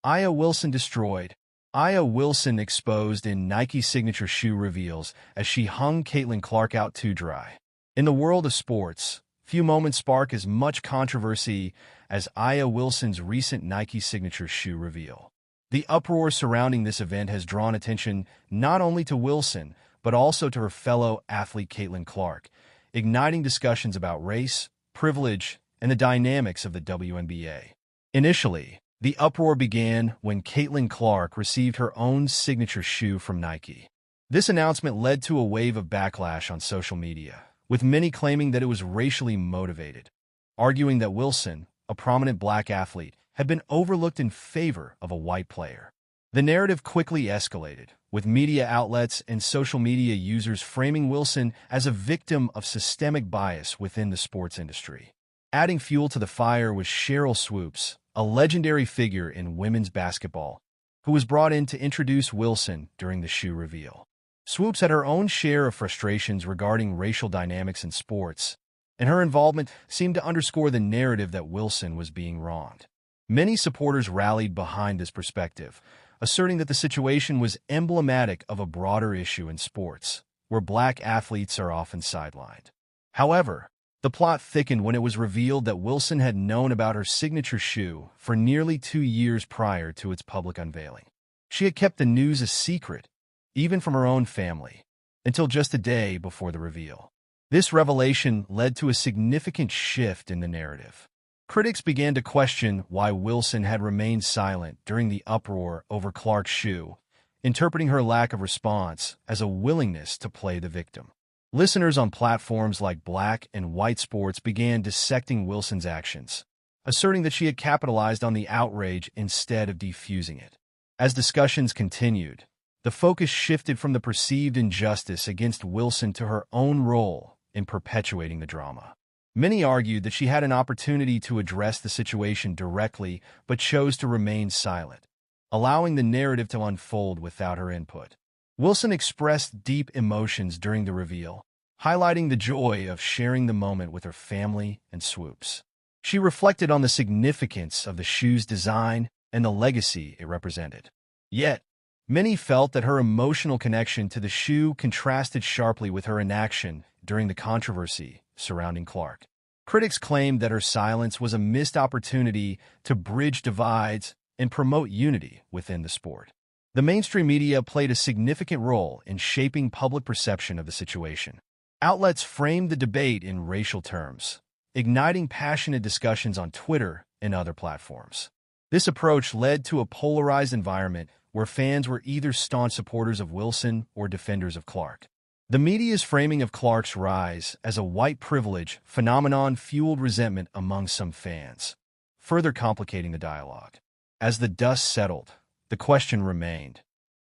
Aya Wilson destroyed. Aya Wilson exposed in Nike signature shoe reveals as she hung Caitlin Clark out to dry. In the world of sports, few moments spark as much controversy as Aya Wilson's recent Nike signature shoe reveal. The uproar surrounding this event has drawn attention not only to Wilson, but also to her fellow athlete Caitlin Clark, igniting discussions about race, privilege, and the dynamics of the WNBA. Initially, the uproar began when Caitlin Clark received her own signature shoe from Nike. This announcement led to a wave of backlash on social media, with many claiming that it was racially motivated, arguing that Wilson, a prominent black athlete, had been overlooked in favor of a white player. The narrative quickly escalated, with media outlets and social media users framing Wilson as a victim of systemic bias within the sports industry. Adding fuel to the fire was Sheryl Swoopes, a legendary figure in women's basketball, who was brought in to introduce Wilson during the shoe reveal. Swoopes had her own share of frustrations regarding racial dynamics in sports, and her involvement seemed to underscore the narrative that Wilson was being wronged. Many supporters rallied behind this perspective, asserting that the situation was emblematic of a broader issue in sports, where black athletes are often sidelined. However, the plot thickened when it was revealed that Wilson had known about her signature shoe for nearly 2 years prior to its public unveiling. She had kept the news a secret, even from her own family, until just a day before the reveal. This revelation led to a significant shift in the narrative. Critics began to question why Wilson had remained silent during the uproar over Clark's shoe, interpreting her lack of response as a willingness to play the victim. Listeners on platforms like Black and White Sports began dissecting Wilson's actions, asserting that she had capitalized on the outrage instead of defusing it. As discussions continued, the focus shifted from the perceived injustice against Wilson to her own role in perpetuating the drama. Many argued that she had an opportunity to address the situation directly but chose to remain silent, allowing the narrative to unfold without her input. Wilson expressed deep emotions during the reveal, highlighting the joy of sharing the moment with her family and Swoopes. She reflected on the significance of the shoe's design and the legacy it represented. Yet, many felt that her emotional connection to the shoe contrasted sharply with her inaction during the controversy surrounding Clark. Critics claimed that her silence was a missed opportunity to bridge divides and promote unity within the sport. The mainstream media played a significant role in shaping public perception of the situation. Outlets framed the debate in racial terms, igniting passionate discussions on Twitter and other platforms. This approach led to a polarized environment where fans were either staunch supporters of Wilson or defenders of Clark. The media's framing of Clark's rise as a white privilege phenomenon fueled resentment among some fans, further complicating the dialogue. As the dust settled, the question remained: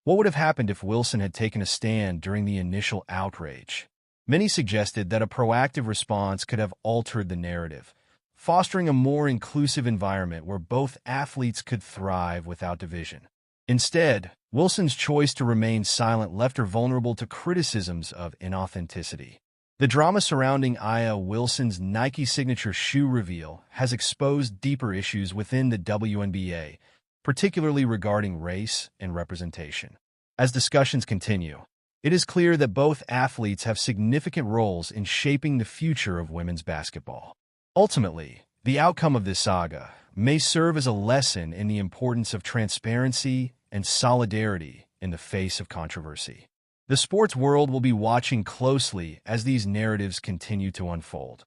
what would have happened if Wilson had taken a stand during the initial outrage? Many suggested that a proactive response could have altered the narrative, fostering a more inclusive environment where both athletes could thrive without division. Instead, Wilson's choice to remain silent left her vulnerable to criticisms of inauthenticity. The drama surrounding Aya Wilson's Nike signature shoe reveal has exposed deeper issues within the WNBA, particularly regarding race and representation. As discussions continue, it is clear that both athletes have significant roles in shaping the future of women's basketball. Ultimately, the outcome of this saga may serve as a lesson in the importance of transparency and solidarity in the face of controversy. The sports world will be watching closely as these narratives continue to unfold.